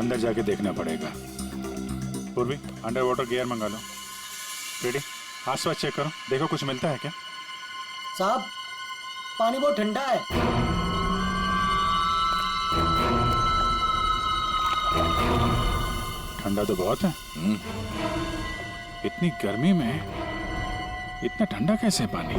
अंदर जाके देखना पड़ेगा। पूर्वी, अंडर वाटर गियर मंगा लो। रेडी, आसपास चेक करो, देखो कुछ मिलता है क्या। साहब, पानी बहुत ठंडा है। ठंडा तो बहुत है। इतनी गर्मी में इतना ठंडा कैसे पानी?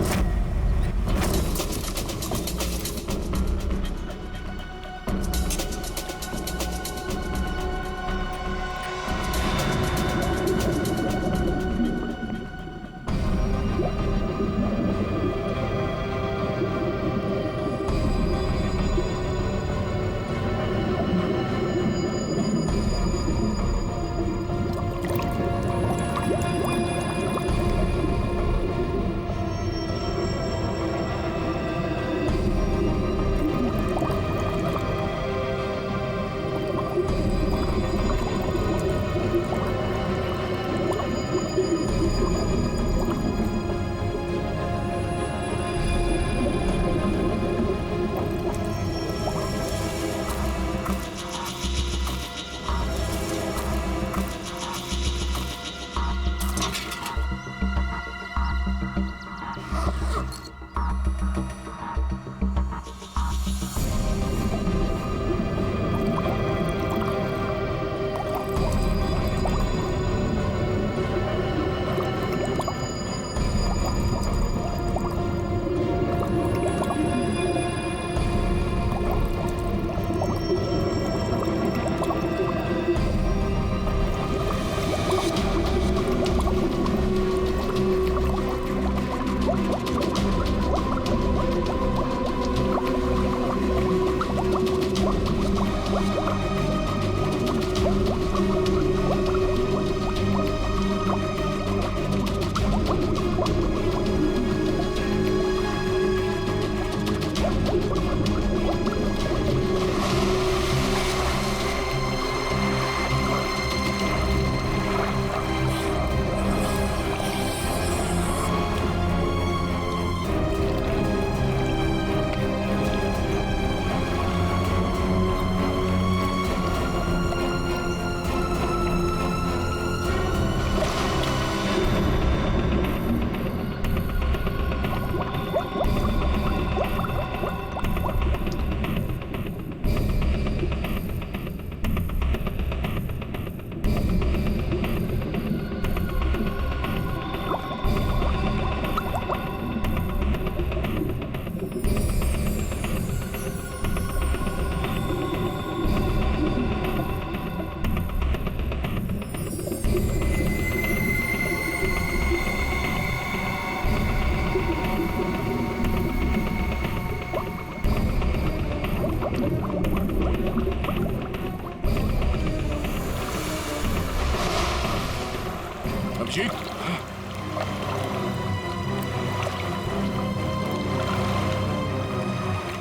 अभिजीत,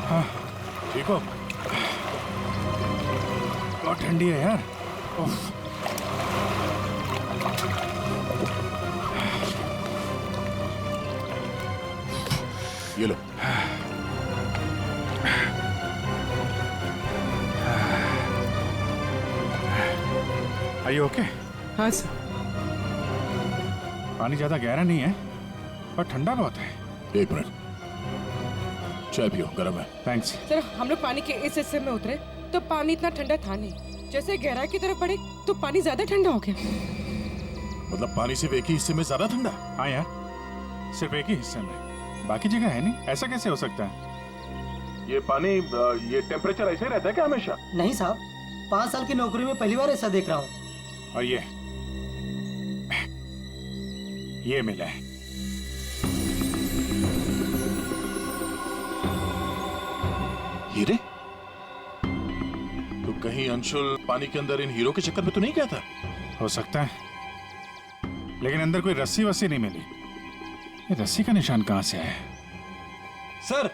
हाँ, ठीक हो? बहुत ठंडी है यार। उफ। ये लो। Are you okay? हाँ सर। पानी ज्यादा गहरा नहीं है पर ठंडा बहुत है। एक मिनट, चाय पियो, गर्म है। थैंक्स। सर हम लोग पानी के इस हिस्से में उतरे तो पानी इतना ठंडा था नहीं, जैसे गहराई की तरफ बढ़े तो पानी ज्यादा ठंडा हो गया। मतलब पानी सिर्फ एक ही हिस्से में ज्यादा ठंडा? हाँ यार, सिर्फ एक ही हिस्से में, बाकी जगह है नहीं। ऐसा कैसे हो सकता है? ये पानी, ये टेम्परेचर ऐसे ही रहता है क्या हमेशा? नहीं साहब, 5 साल की नौकरी में पहली बार ऐसा देख रहा हूँ। और ये मिला है। हीरे? तो कहीं अंशुल पानी के अंदर इन हीरो के चक्कर में तो नहीं गया था? हो सकता है, लेकिन अंदर कोई रस्सी वस्सी नहीं मिली। ये रस्सी का निशान कहां से आया? सर,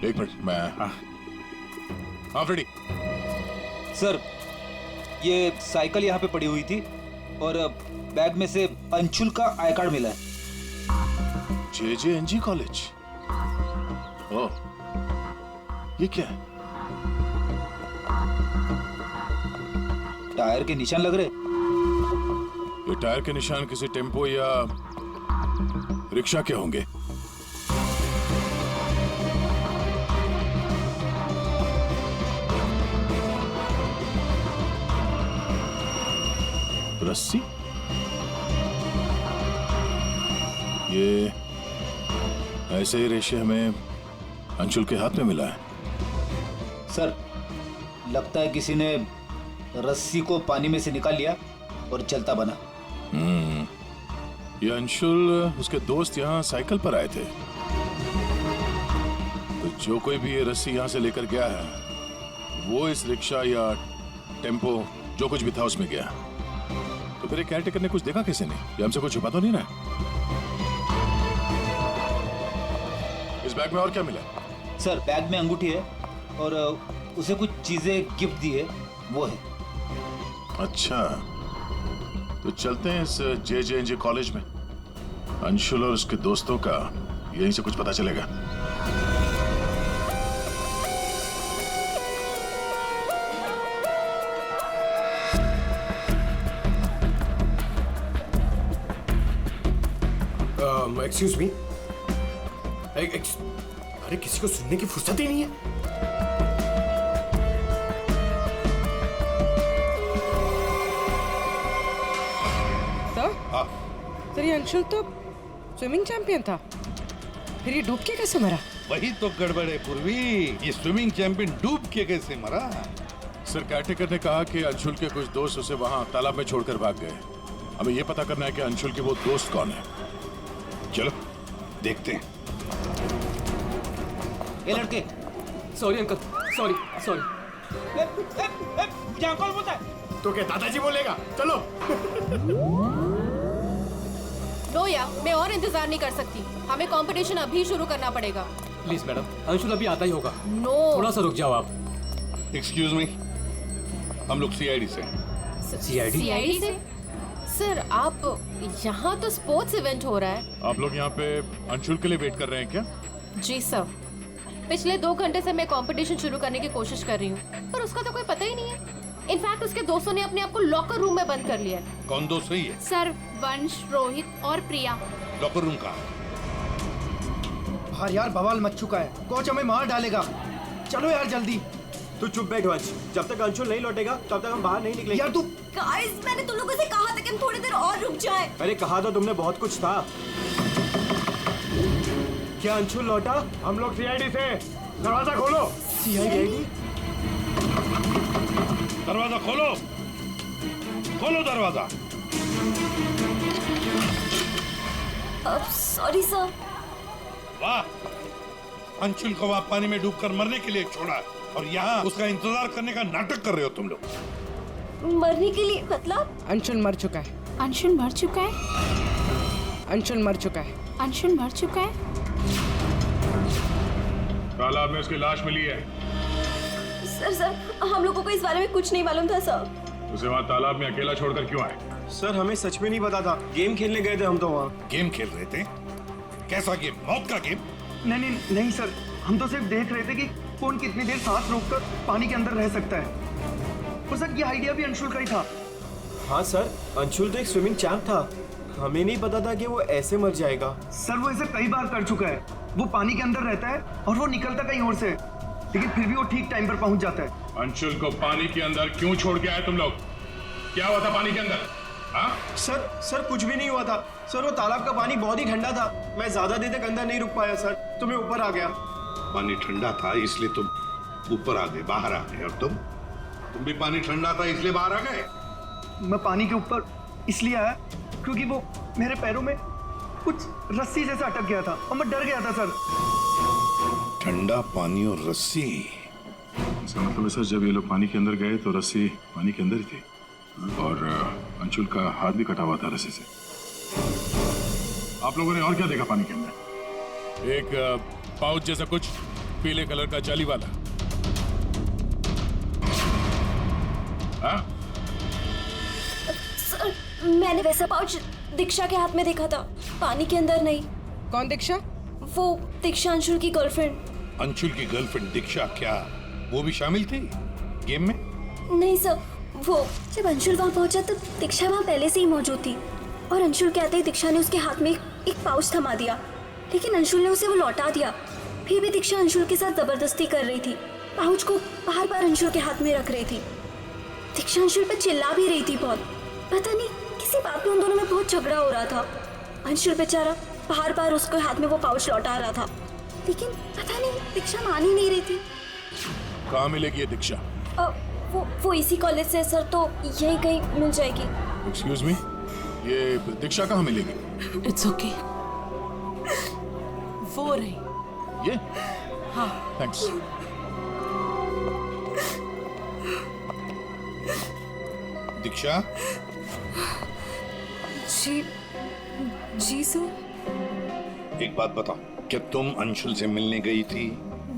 एक मिनट, मैं हाँ रेडी। सर, ये साइकिल यहाँ पे पड़ी हुई थी और बैग में से अंशुल का आई कार्ड मिला है। JJNG college? ओह, ये क्या है? टायर के निशान लग रहे। ये टायर के निशान किसी टेम्पो या रिक्शा के होंगे। रस्सी? ये ऐसे ही रेशे हमें अंशुल के हाथ में मिला है। सर, लगता है किसी ने रस्सी को पानी में से निकाल लिया और चलता बना। ये अंशुल उसके दोस्त यहाँ साइकिल पर आए थे, तो जो कोई भी ये रस्सी यहाँ से लेकर गया है वो इस रिक्शा या टेम्पो जो कुछ भी था उसमें गया। तो फिर केयरटेकर ने कुछ देखा किसी ने? ये हमसे कुछ छुपा तो नहीं रहा? इस बैग में और क्या मिला? सर, बैग में अंगूठी है और उसे कुछ चीजें गिफ्ट दी है, वो है। अच्छा, तो चलते हैं इस JJNJ कॉलेज में। अंशुल और उसके दोस्तों का यहीं से कुछ पता चलेगा। Excuse me. अरे किसी को सुनने की फुर्सत ही नहीं है। सर ये अंशुल तो स्विमिंग चैंपियन था, फिर ये डूब के कैसे मरा? वही तो गड़बड़ है पूर्वी, ये स्विमिंग चैंपियन डूब के कैसे मरा? सर, केयरटेकर ने कहा कि अंशुल के कुछ दोस्त उसे वहां तालाब में छोड़कर भाग गए। हमें यह पता करना है कि अंशुल के वो दोस्त कौन है। चलो देखते हैं। ये लड़के, सॉरी अंकल, सॉरी सॉरी। क्या कौन बोलता है? तो क्या दादाजी बोलेगा? चलो। नो यार, मैं और इंतजार नहीं कर सकती। हमें कंपटीशन अभी शुरू करना पड़ेगा। प्लीज मैडम, अंशुल अभी आता ही होगा। नो, थोड़ा सा रुक जाओ आप। एक्सक्यूज मी, हम लोग CID से। CID से? सर, आप यहाँ तो स्पोर्ट्स इवेंट हो रहा है। आप लोग यहाँ पे अंशुल के लिए वेट कर रहे हैं क्या? जी सर, पिछले 2 घंटे से मैं कंपटीशन शुरू करने की कोशिश कर रही हूँ, पर उसका तो कोई पता ही नहीं है। इनफैक्ट उसके दोस्तों ने अपने आप को लॉकर रूम में बंद कर लिया है। कौन दोस्त सही है? सर, वंश, रोहित और प्रिया। लॉकर रूम का? बाहर यार बवाल मच चुका है, कोच हमें मार डालेगा। चलो यार जल्दी। तू चुप बैठ वंश, जब तक अंशुल नहीं लौटेगा तब तक हम बाहर नहीं निकलेंगे। यार तू, गाइस, मैंने तुम लोगों से कहा था कि हम थोड़ी देर और रुक जाएं। अरे कहा तो तुमने बहुत कुछ था। क्या अंशुल लौटा? हम लोग CID से। दरवाजा खोलो। CID? दरवाजा खोलो, खोलो दरवाजा। Sorry sir. वाह, अंशुल को वहां पानी में डूबकर मरने के लिए छोड़ा और यहाँ उसका इंतजार करने का नाटक कर रहे हो तुम लोग। मरने के लिए मतलब? अंशुल मर चुका है। अंशुल मर चुका है? अंशुल मर चुका है। अंशुल मर चुका है? तालाब में उसकी लाश मिली है। सर, हम लोगों को इस बारे में कुछ नहीं मालूम था सर। उसे वहाँ तालाब में अकेला छोड़कर क्यों आए? सर, हमें सच में नहीं पता था। गेम खेलने गए थे हम तो वहाँ। गेम खेल रहे थे? कैसा गेम? मौत का गेम? नहीं सर, हम तो सिर्फ देख रहे थे कि कौन कितनी देर सांस रोककर पानी के अंदर रह सकता है। और सर, ये आइडिया भी अंशुल का ही था। हाँ सर, अंशुल तो एक स्विमिंग चैंप था। हमें नहीं पता था कि वो ऐसे मर जाएगा। सर, वो ऐसा कई बार कर चुका है। वो पानी के अंदर रहता है और वो निकलता कहीं और से, लेकिन फिर भी वो ठीक टाइम पर पहुंच जाता है। अंशुल को पानी के अंदर क्यों छोड़ के आए तुम लोग? क्या हुआ था पानी के अंदर? हाँ? सर कुछ भी नहीं हुआ था। सर, वो तालाब का पानी बहुत ही ठंडा था। मैं ज्यादा देर तक अंदर नहीं रुक पाया सर, तो मैं ऊपर आ गया। पानी ठंडा था इसलिए तुम ऊपर आ गए, बाहर आ गए। और तुम भी पानी ठंडा था इसलिए बाहर आ गए? मैं पानी के ऊपर इसलिए आया क्योंकि वो मेरे पैरों में कुछ रस्सी जैसा अटक गया था और मैं डर गया था सर। ठंडा पानी और रस्सी? इसका मतलब है सर, जब ये लोग पानी के अंदर गए तो रस्सी पानी के अंदर ही थी और अंशुल का हाथ भी कटा हुआ था रस्सी से। आप लोगों ने और क्या देखा पानी के अंदर? एक पाउच जैसा कुछ पीले कलर का जाली वाला। हाँ? सर, मैंने वैसा पाउच दीक्षा के हाथ में देखा था, पानी के अंदर नहीं। कौन दीक्षा? वो दीक्षा अंशुल की गर्लफ्रेंड। अंशुल की गर्लफ्रेंड दीक्षा, क्या वो भी शामिल थी गेम में? नहीं सर, वो जब अंशुल वहाँ पहुंचा तो दीक्षा वहाँ पहले से ही मौजूद थी और अंशुल के आते ही दीक्षा ने उसके हाथ में एक पाउच थमा दिया, लेकिन अंशुल ने उसे वो लौटा दिया। फिर भी दीक्षा अंशुल के साथ जबरदस्ती कर रही थी, पाउच को बार बार अंशुल के हाथ में रख रही थी। दीक्षा अंशुल पर चिल्ला भी रही थी बहुत। पता नहीं किसी बात में उन दोनों में बहुत झगड़ा हो रहा था। अंशुल बेचारा बार बार उसके हाथ में वो पाउच लौटा रहा था, लेकिन पता नहीं दीक्षा मान ही नहीं रही थी। कहाँ मिलेगी ये दीक्षा? वो इसी कॉलेज से सर, तो यहीं कहीं मिल जाएगी। एक्सक्यूज मी, ये दीक्षा कहाँ मिलेगी? It's okay. वो रही। ये? हाँ। थैंक्स। दीक्षा, जी सर। एक बात बताओ, क्या तुम अंशुल से मिलने गई थी?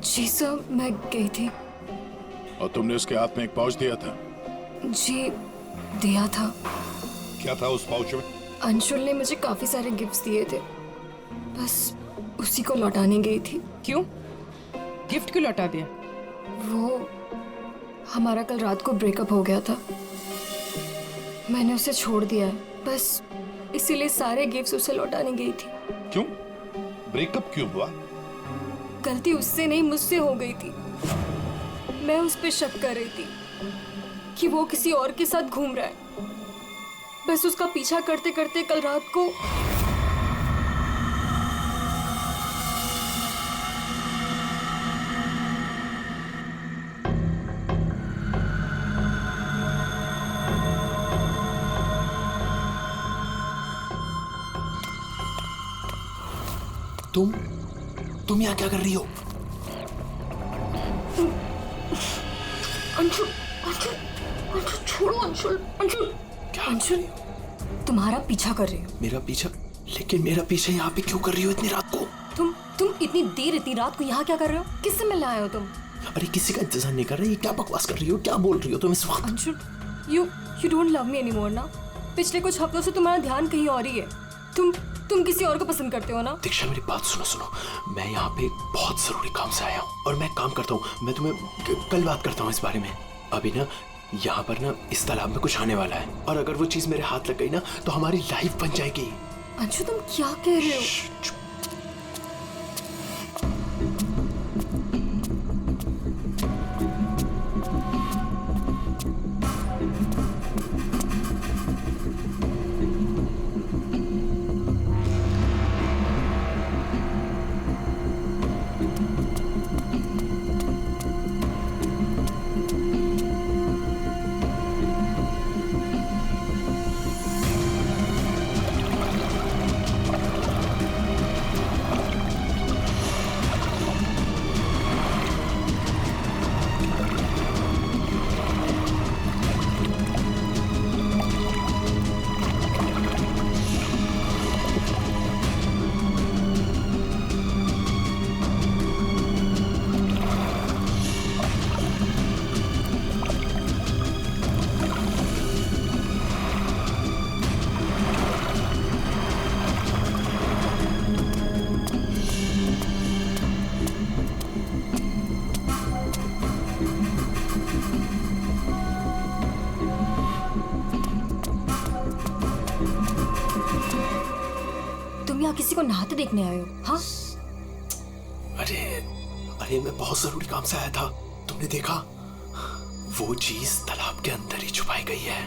जी सर, मैं गई थी। और तुमने उसके हाथ में एक पाउच दिया था? जी दिया था। क्या था उस पाउच में? अंशुल ने मुझे काफी सारे गिफ्ट्स दिए थे, बस उसी को लौटाने गई थी। क्यों? गिफ्ट क्यों लौटा दिया? वो हमारा कल रात को ब्रेकअप हो गया था, मैंने उसे छोड़ दिया है, बस इसीलिए सारे गिफ्ट्स उसे लौटाने गई थी। क्यों? ब्रेकअप क्यों हुआ? गलती उससे नहीं मुझसे हो गई थी। मैं उस पर शक कर रही थी कि वो किसी और के साथ घूम रहा है। बस उसका पीछा करते करते कल रात को तुम यहाँ क्या कर रही हो? अंशुल, अंशुल, अंशुल छोड़ो अंशुल, अंशुल। क्या अंशुल? तुम्हारा पीछा कर रही हो। मेरा पीछा? लेकिन मेरा पीछा यहाँ पे क्यों कर रही हो इतनी रात को? तुम इतनी देर इतनी रात को यहाँ क्या कर रहे हो? किससे मिलने आए हो तुम? अरे किसी का इंतजार नहीं कर रही, क्या बकवास कर रही हो, क्या बोल रही हो तुम इस वक्त? Anshul, you don't love me anymore ना? पिछले कुछ हफ्तों से तुम्हारा ध्यान कहीं और ही है। तुम किसी और को पसंद करते हो ना? दीक्षा मेरी बात सुनो, मैं यहाँ पे बहुत जरूरी काम से आया हूँ और मैं काम करता हूँ। मैं तुम्हें कल बात करता हूँ इस बारे में। अभी ना यहाँ पर ना इस तालाब में कुछ आने वाला है और अगर वो चीज मेरे हाथ लग गई ना तो हमारी लाइफ बन जाएगी। अंशु तुम क्या कह रहे हो? किसी को नहाते देखने आए हो? हाँ? अरे मैं बहुत जरूरी काम से आया था। तुमने देखा? वो चीज तालाब के अंदर ही छुपाई गई है।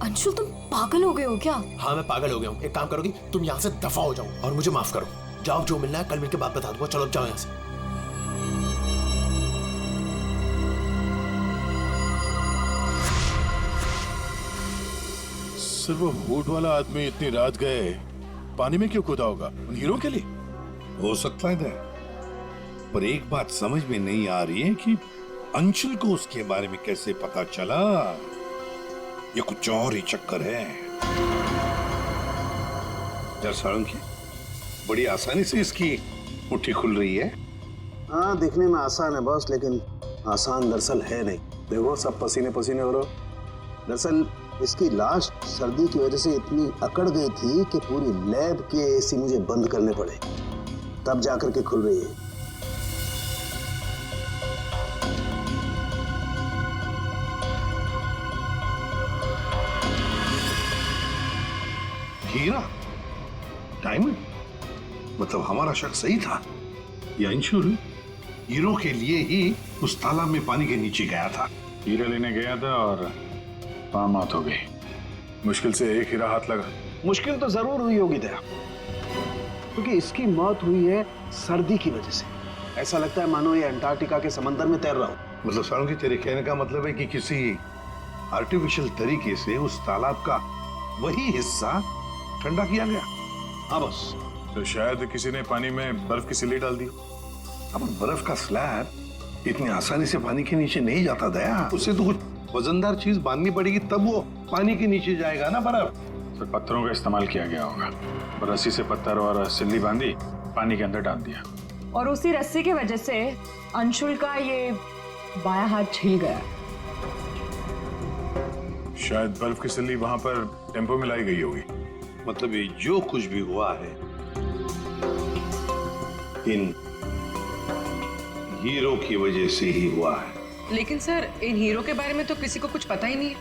अंशुल तुम पागल हो गए हो क्या? हाँ मैं पागल हो गया हूँ। एक काम करोगी, तुम यहाँ से दफा हो जाओ और मुझे माफ करो। जाओ, जो मिलना है कल मिलके बात बता दूंगा। चलो जाओ यहाँ से। सर वो हुड वाला आदमी इतनी रात गए पानी में क्यों कूदा होगा? उन हीरो के लिए हो सकता है, पर एक बात समझ में नहीं आ रही है कि अंशुल को उसके बारे में कैसे पता चला। ये कुछ और ही चक्कर है। सारंगी, बड़ी आसानी से इसकी मुट्ठी खुल रही है। हाँ दिखने में आसान है बॉस, लेकिन आसान दरअसल है नहीं। देखो सब पसीने पसीने हो रहे। दरअसल इसकी लाश सर्दी की वजह से इतनी अकड़ गई थी कि पूरी लैब के एसी मुझे बंद करने पड़े, तब जाकर के खुल रही है। हीरा, डायमंड, मतलब हमारा शक सही था। ये अंशुल हीरो के लिए ही उस तालाब में पानी के नीचे गया था। हीरा लेने गया था और वहां मौत हो गई। मुश्किल से एक हीरा हाथ लगा। मुश्किल तो जरूर हुई होगी दया, क्योंकि इसकी मौत हुई है सर्दी की वजह से। ऐसा लगता है मानो ये अंटार्कटिका के समंदर में तैर रहा हो। मतलब सारंगी, तेरे कहने का मतलब है कि किसी आर्टिफिशियल तरीके से उस तालाब का वही हिस्सा ठंडा किया गया। हाँ बस। तो शायद किसी ने पानी में बर्फ की सिल्ली डाल दी। अब बर्फ का स्लैब इतनी आसानी से पानी के नीचे नहीं जाता दया, उससे तो कुछ वजनदार चीज बांधनी पड़ेगी, तब वो पानी के नीचे जाएगा ना बर्फ। तो पत्थरों का इस्तेमाल किया गया होगा। रस्सी से पत्थर और सिल्ली बांधी, पानी के अंदर डाल दिया। और उसी रस्सी की वजह से अंशुल का ये बायां हाथ छिल गया। शायद बर्फ की सिल्ली वहां पर टेम्पो में लाई गई होगी। मतलब ये जो कुछ भी हुआ है इन हीरो की वजह से ही हुआ है। लेकिन सर, इन हीरो के बारे में तो किसी को कुछ पता ही नहीं है,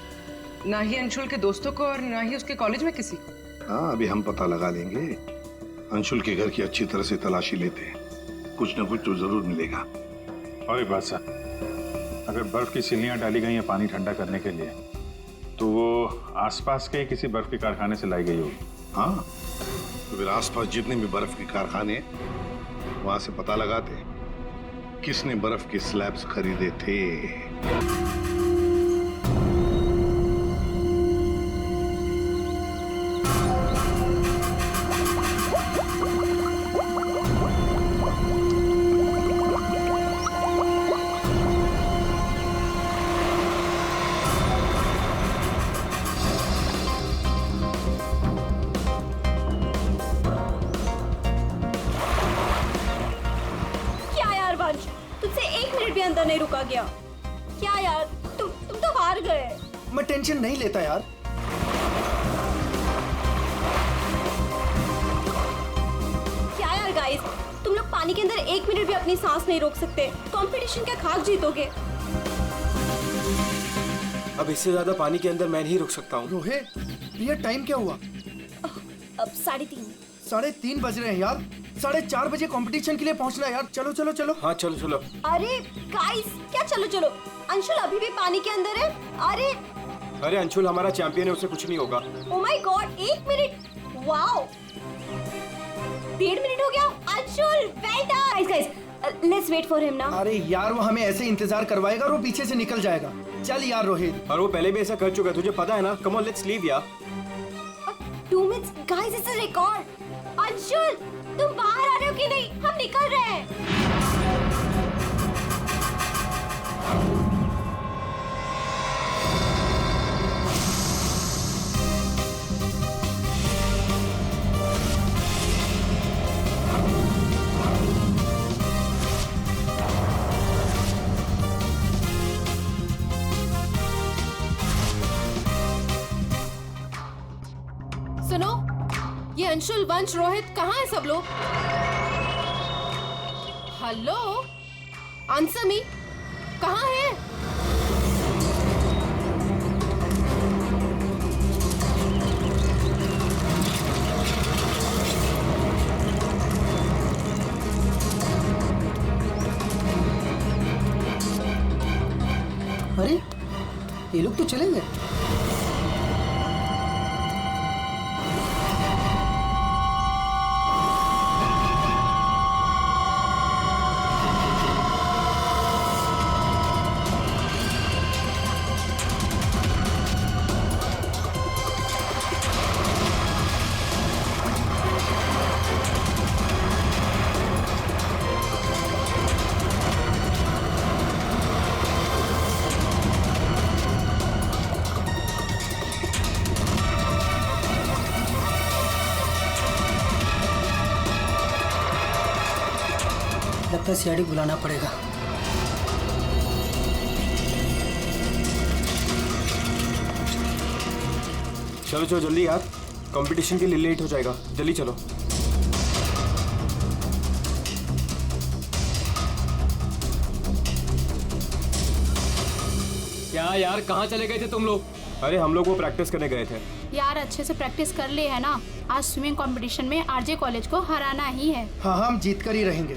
ना ही अंशुल के दोस्तों को और ना ही उसके कॉलेज में किसी को। हाँ, अभी हम पता लगा लेंगे। अंशुल के घर की अच्छी तरह से तलाशी लेते हैं, कुछ ना कुछ तो जरूर मिलेगा। और एक बात सर, अगर बर्फ की सिल्लियां डाली गई हैं पानी ठंडा करने के लिए, तो वो आसपास के किसी बर्फ के कारखाने से लाई गई होगी। हाँ, तो फिर आसपास जितने भी बर्फ के कारखाने हैं, वहां से पता लगाते हैं किसने बर्फ के स्लैब्स खरीदे थे। तुमसे 1 मिनट भी अंदर नहीं रुका गया। क्या यार, तुम तो हार गए। मैं टेंशन नहीं लेता यार। क्या यार गाइस, तुम लोग पानी के अंदर 1 मिनट भी अपनी सांस नहीं रोक सकते। कंपटीशन क्या खाक जीतोगे। अब इससे ज्यादा पानी के अंदर मैं नहीं रुक सकता हूँ। रोहित, ये टाइम क्या हुआ? अब 3:30। 3:30 बज रहे हैं यार। 4:30 बजे कंपटीशन के लिए पहुंचना है यार। चलो चलो चलो। हाँ चलो चलो। अरे गाइस, क्या चलो चलो? अंशुल अभी भी पानी के अंदर है। अरे अंशुल हमारा चैंपियन है, उसे कुछ नहीं होगा। Oh my God, 1 minute. Wow, 1.5 minute हो गया। Anshul, well done. Guys, let's wait for him now. अरे यार, वो हमें ऐसे इंतजार करवाएगा और वो पीछे से निकल जाएगा। चल यार रोहित। और वो पहले भी ऐसा कर चुका है, तुझे पता है ना। कम ऑन, लेट्स लीव यार। 2 minutes guys, it's a record. Anshul, तुम बाहर आ रहे हो कि नहीं? हम निकल रहे हैं। सुनो, ये अंशुल, वंश, रोहित कहाँ है सब लोग? हेलो, आंसर मी, कहाँ है? अरे ये लोग तो चले गए। लगता है सीआईडी बुलाना पड़ेगा। चलो चलो जल्दी यार, कंपटीशन के लिए लेट हो जाएगा। जल्दी चलो। क्या यार, कहाँ चले गए थे तुम लोग? अरे हम लोग वो प्रैक्टिस करने गए थे। यार अच्छे से प्रैक्टिस कर ले है ना, आज स्विमिंग कंपटीशन में आरजे कॉलेज को हराना ही है। हाँ हाँ, हम जीत कर ही रहेंगे,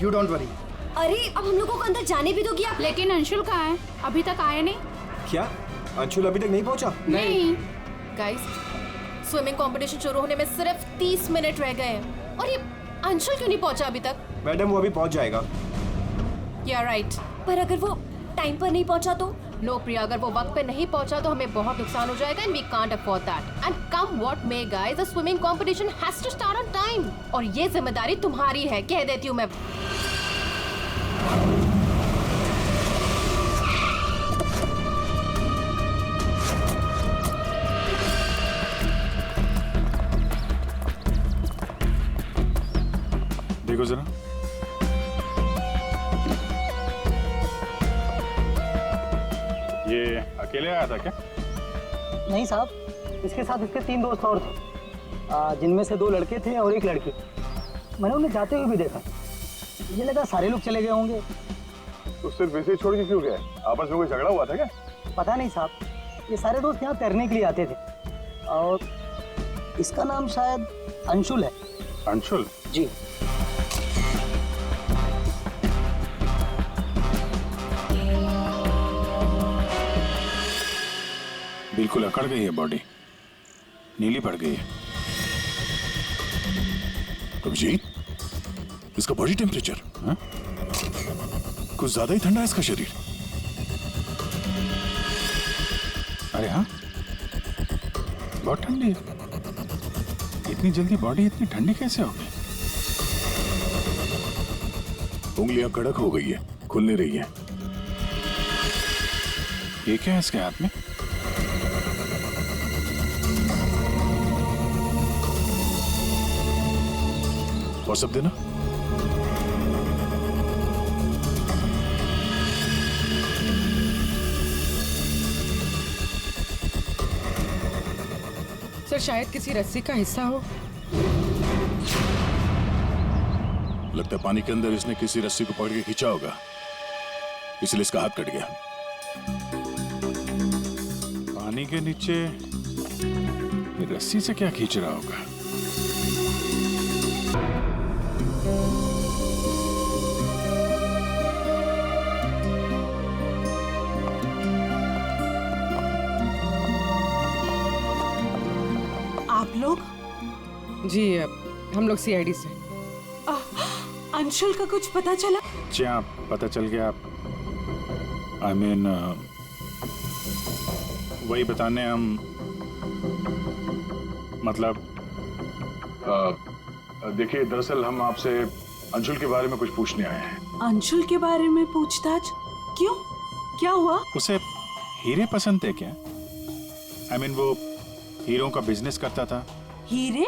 यू डोंट वरी। अरे अब हम लोगों को अंदर जाने भी दोगी आप? लेकिन अंशुल कहाँ है? अभी तक आया नहीं। क्या अंशुल अभी तक नहीं पहुंचा? नहीं। गाइस, स्विमिंग कंपटीशन शुरू होने में सिर्फ 30 मिनट रह गए हैं और ये अंशुल क्यों नहीं पहुंचा अभी तक? मैडम वो अभी पहुंच जाएगा। या राइट। पर अगर वो टाइम पर नहीं पहुंचा तो? नो प्रिया, अगर वो वक्त पे नहीं पहुंचा तो हमें बहुत नुकसान हो जाएगा and we can't afford that. And come what may guys, the swimming competition has to start on time और ये जिम्मेदारी तुम्हारी है, कह देती हूँ मैं। देखो जरा, ये अकेले आया था क्या? नहीं साहब, इसके साथ इसके 3 दोस्त और थे, जिनमें से 2 लड़के थे और 1 लड़की। मैंने उन्हें जाते हुए भी देखा, मुझे लगा सारे लोग चले गए होंगे। तो सिर्फ इसे छोड़ के क्यों गया? आपस में कोई झगड़ा हुआ था क्या? पता नहीं साहब, ये सारे दोस्त यहाँ तैरने के लिए आते थे और इसका नाम शायद अंशुल है। अंशुल? जी। बिल्कुल अकड़ गई है बॉडी, नीली पड़ गई है। अभिजीत, इसका बॉडी टेम्परेचर कुछ ज्यादा ही ठंडा है इसका शरीर। अरे हाँ, बहुत ठंडी है। इतनी जल्दी बॉडी इतनी ठंडी कैसे हो गई? उंगलियां कड़क हो गई है, खुल नहीं रही है। ये क्या है इसके हाथ में? और सब देना। सर शायद किसी रस्सी का हिस्सा हो। लगता है पानी के अंदर इसने किसी रस्सी को पकड़ के खींचा होगा, इसलिए इसका हाथ कट गया। पानी के नीचे ये रस्सी से क्या खींच रहा होगा? आप लोग? जी हम लोग सीआईडी से। अंशुल का कुछ पता चला? जी हाँ, पता चल गया। आई मीन वही बताने हम, मतलब देखिए, दरअसल हम आपसे अंशुल के बारे में कुछ पूछने आए हैं। अंशुल के बारे में पूछताछ? क्यों, क्या हुआ? उसे हीरे पसंद थे क्या? आई मीन वो हीरों का बिजनेस करता था। हीरे?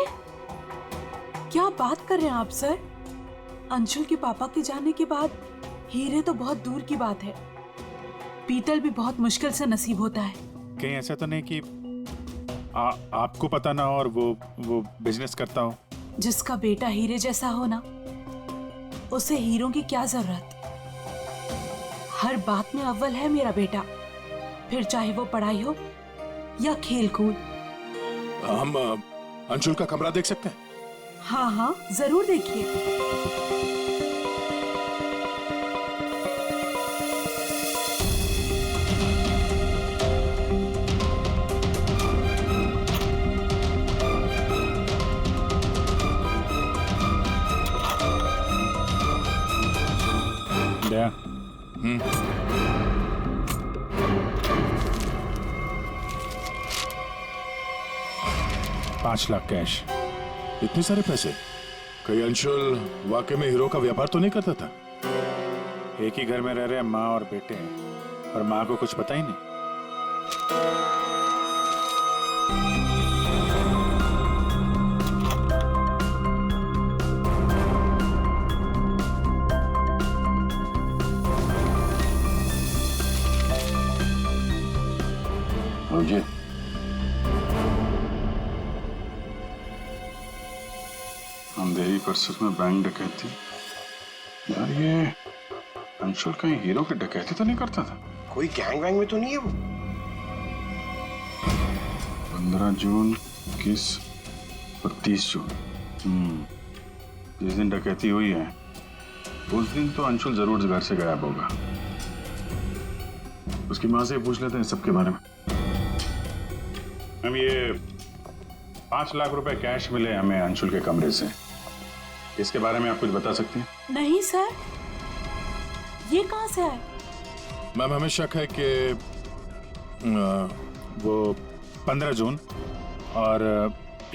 क्या बात कर रहे हैं आप सर? अंशुल के पापा के जाने के बाद हीरे तो बहुत दूर की बात है, पीतल भी बहुत मुश्किल से नसीब होता है। कहीं ऐसा तो नहीं कि आपको पता ना हो और वो बिजनेस करता हो? जिसका बेटा हीरे जैसा हो ना, उसे हीरों की क्या जरूरत। हर बात में अव्वल है मेरा बेटा, फिर चाहे वो पढ़ाई हो या खेल कूद। हम अंशुल का कमरा देख सकते हैं? हाँ हाँ जरूर देखिए। दया, 5 लाख कैश। इतने सारे पैसे? कहीं अंशुल वाकई में हीरो का व्यापार तो नहीं करता था? एक ही घर में रह रहे हैं माँ और बेटे हैं, और माँ को कुछ पता ही नहीं। मुझे अंधेरी परिसर में बैंक डकैती। यार ये अंशुल कहीं हीरो की डकैती तो नहीं करता था? कोई गैंग वैंग में तो नहीं है वो? 15 जून, 21 और 30 जून। जिस दिन डकैती हुई है उस दिन तो अंशुल जरूर घर से गायब होगा। उसकी माँ से पूछ लेते हैं सबके बारे में। हम ये 5 लाख रुपए कैश मिले हमें अंशुल के कमरे से, इसके बारे में आप कुछ बता सकती हैं? नहीं सर, ये कहाँ से आए? मैम हमें शक है कि वो 15 जून और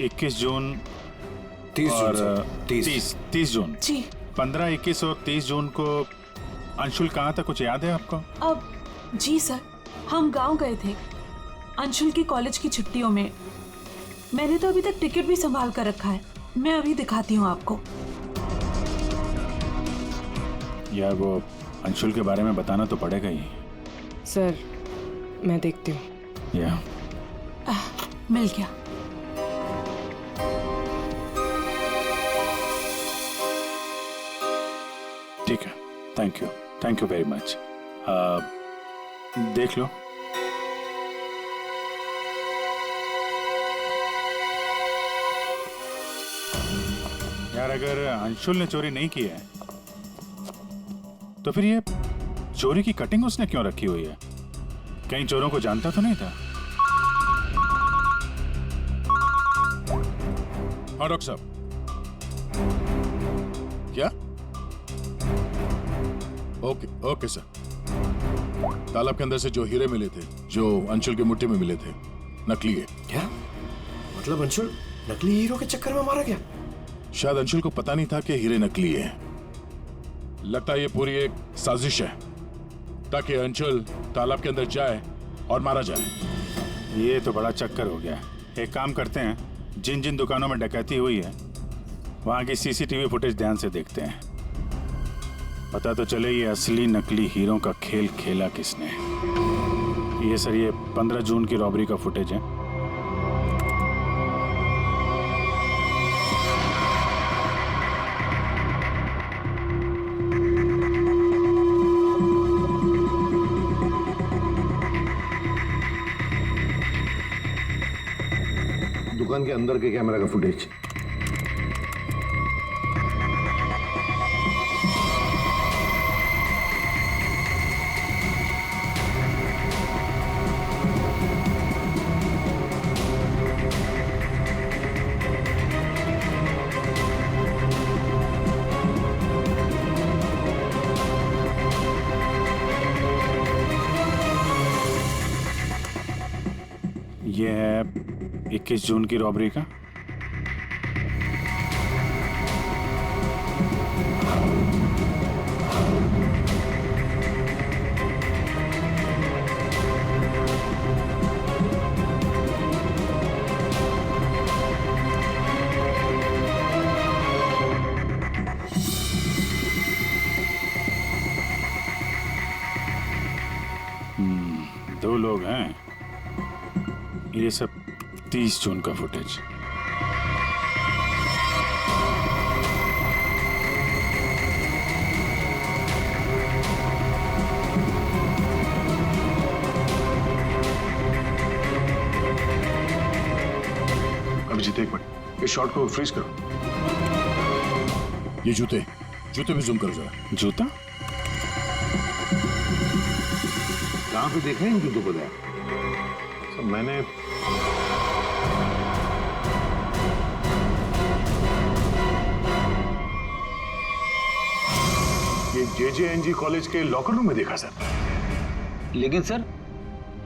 21 जून 30 और जून, 30 जून जी। 15, 21 और 30 जून को अंशुल कहाँ था, कुछ याद है आपको? अब जी सर, हम गांव गए थे अंशुल की कॉलेज की छुट्टियों में। मैंने तो अभी तक टिकट भी संभाल कर रखा है, मैं अभी दिखाती हूँ आपको। यार वो अंशुल के बारे में बताना तो पड़ेगा ही। सर मैं देखती हूँ। या मिल गया। ठीक है, थैंक यू वेरी मच। देख लो। यार अगर अंशुल ने चोरी नहीं की है तो फिर ये चोरी की कटिंग उसने क्यों रखी हुई है? कहीं चोरों को जानता तो नहीं था? हाँ डॉक्टर साहब। क्या? Okay sir. तालाब के अंदर से जो हीरे मिले थे, जो अंशुल की मुट्ठी में मिले थे, नकली है। क्या मतलब? अंशुल नकली हीरो के चक्कर में मारा गया? शायद अंशुल को पता नहीं था कि हीरे नकली है। लगता है ये पूरी एक साजिश है ताकि अंशुल तालाब के अंदर जाए और मारा जाए। ये तो बड़ा चक्कर हो गया। एक काम करते हैं, जिन जिन दुकानों में डकैती हुई है वहां की सीसीटीवी फुटेज ध्यान से देखते हैं, पता तो चले ये असली नकली हीरो का खेल खेला किसने। ये सर, ये 15 जून की रॉबरी का फुटेज है। दुकान के अंदर के कैमरा का फुटेज। ये है 21 जून की रॉबरी का। दो लोग हैं। ये सब 30 जून का फुटेज। अभिजीत एक मिनट, इस शॉट को फ्रीज करो। ये जूते भी जूम करो जरा। जूता कहाँ पे देखा है इन जूतों को? सब मैंने ये JJNG कॉलेज के लॉकर रूम में देखा सर। लेकिन सर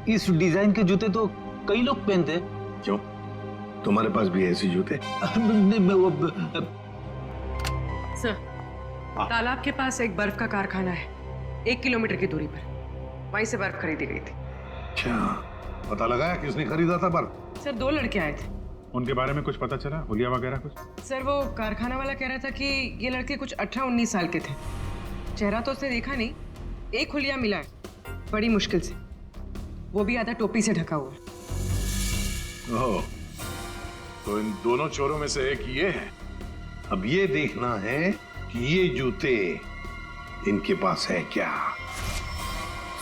इस डिजाइन के जूते तो कई लोग पहनते। क्यों, तुम्हारे पास भी ऐसे जूते? सर, तालाब के पास एक बर्फ का कारखाना है, 1 किलोमीटर की दूरी पर। वहीं से बर्फ खरीदी गई थी। क्या पता लगाया किसने खरीदा था बर्फ? सर 2 लड़के आए थे। उनके बारे में कुछ पता चला? हुलिया वगैरह कुछ? सर वो कारखाना वाला कह रहा था कि ये लड़के कुछ 18-19 साल के थे। चेहरा तो उसने देखा नहीं, एक हुलिया मिला है बड़ी मुश्किल से, वो भी आधा टोपी से ढका हुआ है। ओह, तो इन दोनों चोरों में से एक ये है। अब ये देखना है कि ये जूते इनके पास है क्या।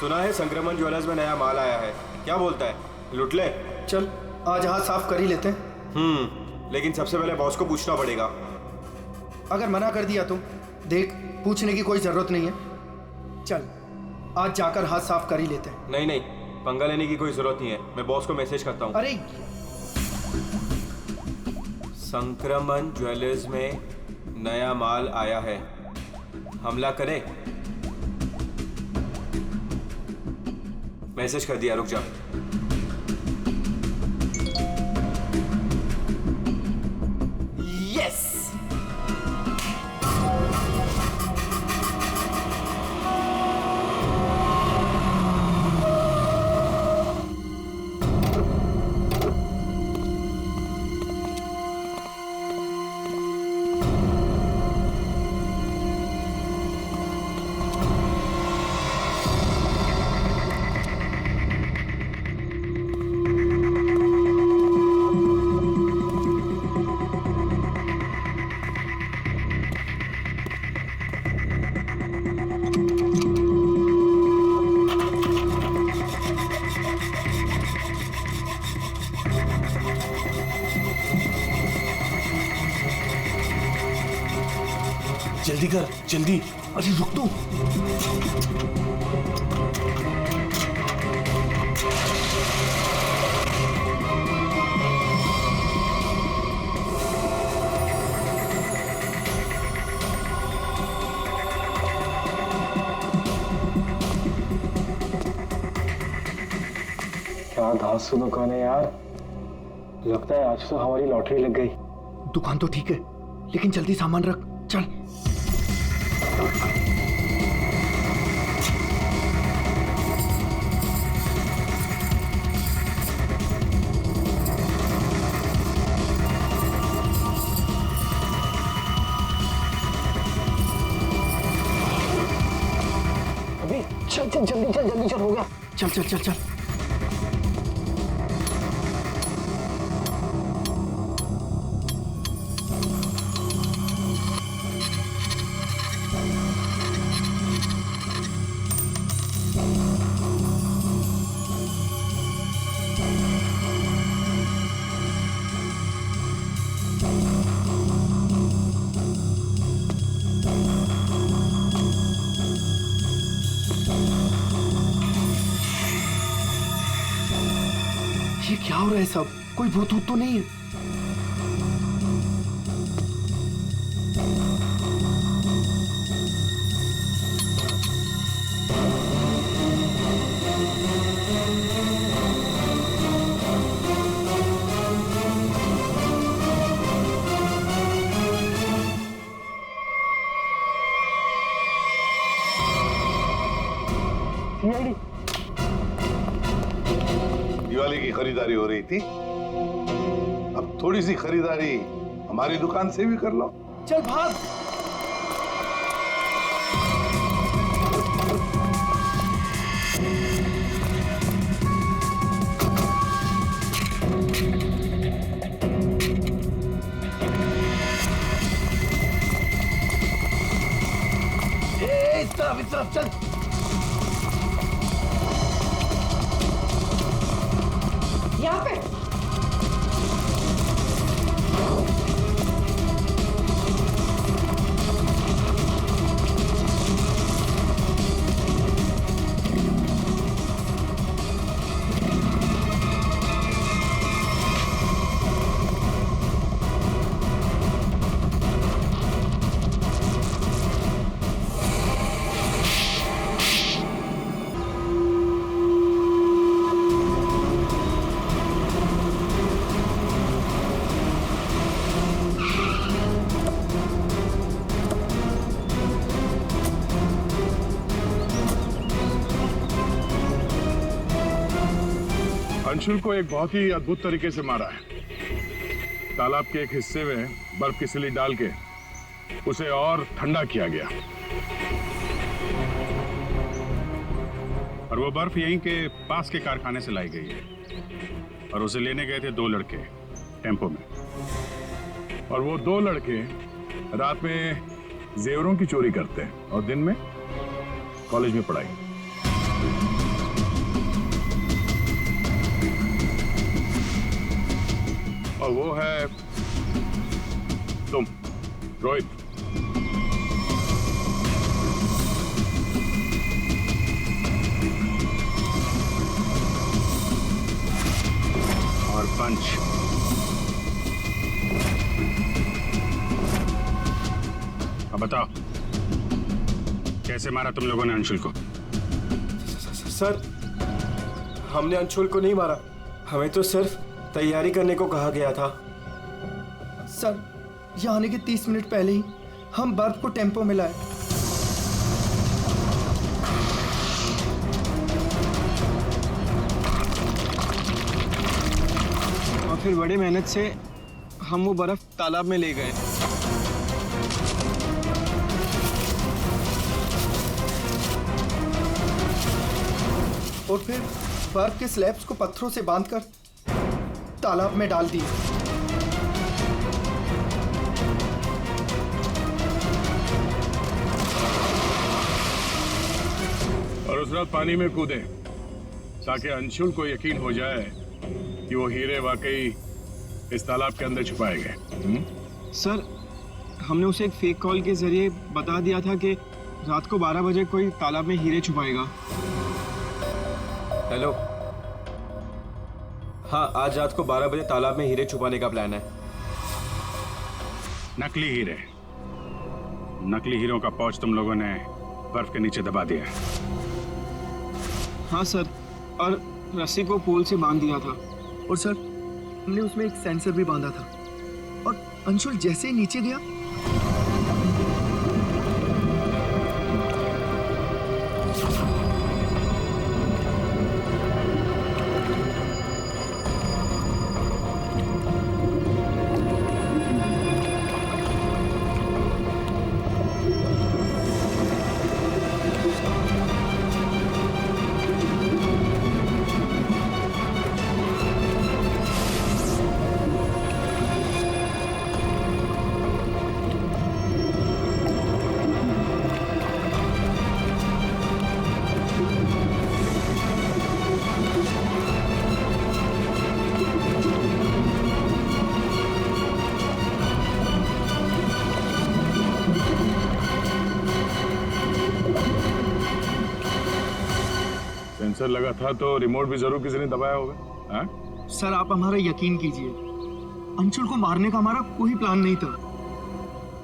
सुना है संक्रमण ज्वेलर्स में नया माल आया है, क्या बोलता है, लुट ले? चल आज हाथ साफ कर ही लेते हैं। लेकिन सबसे पहले बॉस को पूछना पड़ेगा। अगर मना कर दिया तो देख, पूछने की कोई जरूरत नहीं है। चल आज जाकर हाथ साफ कर ही लेते हैं। नहीं नहीं, पंगा लेने की कोई जरूरत नहीं है। मैं बॉस को मैसेज करता हूँ। अरे संक्रमण ज्वेलर्स में नया माल आया है, हमला करे। मैसेज कर दिया, रुक जा। यस। जल्दी कर, जल्दी। अरे रुक तो। क्या धांसू दुकान है यार। लगता है आज तो हमारी लॉटरी लग गई। दुकान तो ठीक है, लेकिन जल्दी सामान रख, चल। अभी चल चल, जल्दी चल, जल्दी चल, हो गया। चल चल चल चल। ये क्या हो रहा है सब? कोई भूत तो नहीं है? दिवाली की खरीदारी हो रही थी, अब थोड़ी सी खरीदारी हमारी दुकान से भी कर लो। चल भाग। इस तरफ चल। यहाँ पे अंशुल को एक बहुत ही अद्भुत तरीके से मारा है। तालाब के एक हिस्से में बर्फ की सिल्ली डाल के उसे और ठंडा किया गया, और वो बर्फ यहीं के पास के कारखाने से लाई गई है, और उसे लेने गए थे 2 लड़के टेम्पो में, और वो 2 लड़के रात में जेवरों की चोरी करते हैं और दिन में कॉलेज में पढ़ाई। और वो है तुम, रोहित। और पंच। अब बताओ, कैसे मारा तुम लोगों ने अंशुल को? सर, हमने अंशुल को नहीं मारा, हमें तो सिर्फ तैयारी करने को कहा गया था। सर, यहाँ आने के 30 मिनट पहले ही हम बर्फ को टेम्पो में लाए। और फिर बड़े मेहनत से हम वो बर्फ तालाब में ले गए। और फिर बर्फ के स्लैब्स को पत्थरों से बांधकर तालाब में डाल दिए। और उस रात पानी में कूदे ताकि अंशुल को यकीन हो जाए कि वो हीरे वाकई इस तालाब के अंदर छुपाए गए। सर, हमने उसे एक फेक कॉल के जरिए बता दिया था कि रात को 12 बजे कोई तालाब में हीरे छुपाएगा। हेलो, हाँ, आज रात को 12 बजे तालाब में हीरे छुपाने का प्लान है। नकली हीरे, नकली हीरों का पाउच तुम लोगों ने बर्फ के नीचे दबा दिया है। हाँ सर, और रस्सी को पोल से बांध दिया था। और सर, हमने उसमें एक सेंसर भी बांधा था। और अंशुल जैसे ही नीचे गया, सेंसर लगा था तो रिमोट भी जरूर किसी ने दबाया होगा। हाँ? सर आप हमारा यकीन कीजिए, अंशुल को मारने का हमारा कोई प्लान नहीं था।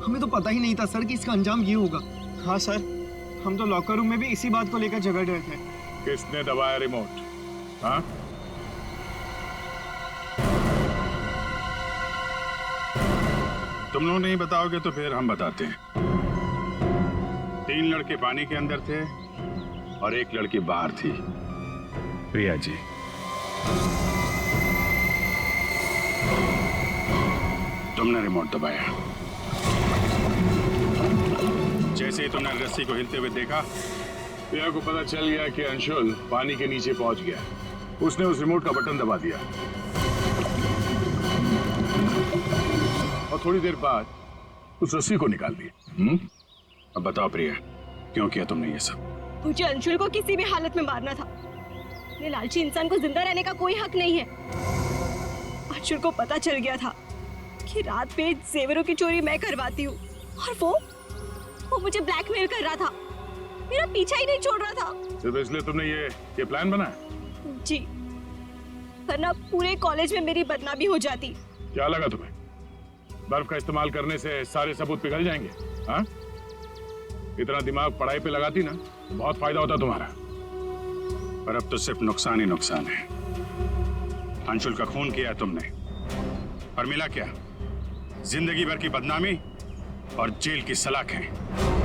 हमें तो पता ही नहीं था सर कि इसका अंजाम ये होगा। हाँ सर, हम तो लॉकर रूम में भी इसी बात को लेकर झगड़ रहे थे। किसने दबाया रिमोट? हाँ? तुम लोग नहीं बताओगे तो फिर हम बताते हैं। 3 लड़के पानी के अंदर थे और 1 लड़की बाहर थी, प्रिया जी। तुमने रिमोट दबाया। जैसे ही तुमने रस्सी को हिलते हुए देखा, प्रिया को पता चल गया कि अंशुल पानी के नीचे पहुंच गया। उसने उस रिमोट का बटन दबा दिया और थोड़ी देर बाद उस रस्सी को निकाल दिया। अब बताओ प्रिया, क्यों किया तुमने ये सब? मुझे अंशुल को किसी भी हालत में मारना था। ये लालची इंसान को जिंदा रहने का कोई हक नहीं है। अंशुल को पता चल गया था कि रात में जेवरों की चोरी मैं करवाती हूँ और वो मुझे ब्लैकमेल कर रहा था, मेरा पीछा ही नहीं छोड़ रहा था। सिर्फ इसलिए तुमने ये प्लान बनाया? जी, वरना पूरे कॉलेज में मेरी बदनामी हो जाती। क्या लगा तुम्हें बर्फ का इस्तेमाल करने से सारे सबूत पिघल जाएंगे? हाँ? इतना दिमाग पढ़ाई पे लगाती ना, बहुत फायदा होता तुम्हारा। पर अब तो सिर्फ नुकसान ही नुकसान है। अंशुल का खून किया तुमने, और मिला क्या? जिंदगी भर की बदनामी और जेल की सलाखें।